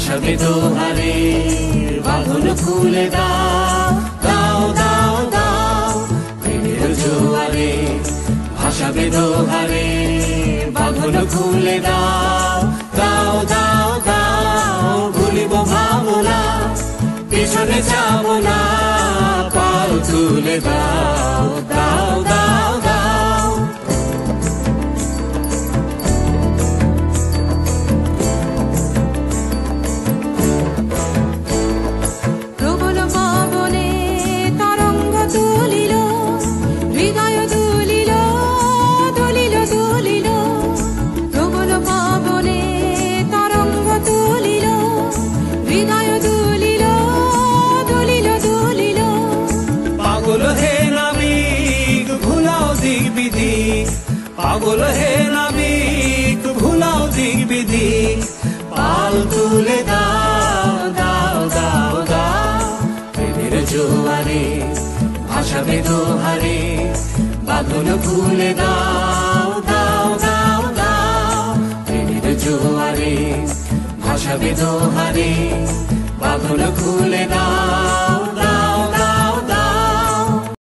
ভাসাবে দোহারে বাঁধন খুলে দাও দাও দাও দাও প্রেমের জোয়ারে ভাসাবে দোহারে বাঁধন খুলে দাও দাও দাও দাও ভুলিব ভাবনা পিছনে যাব না পাল তুলে দাও দাও দাও দাও প্রবল পবনে তরঙ্গ তুলিল হৃদয় দুলিল দুলিল দুলিল প্রবল পবনে তরঙ্গ তুলিল হৃদয় দুলিল দুলিল দুলিল পাগল হে নাবিক ভুলাও দিক বিধি পাগল হে নাবিক ভুলাও দিক বিধি পাল তুলে দাও দাও দাও দাও প্রেমের জোয়ারে ভাসাবে দোহারে বাঁধন খুলে দাও দাও দাও দাও প্রেমের জোয়ারে ভাসাবে দোহারে বাঁধন খুলে দাও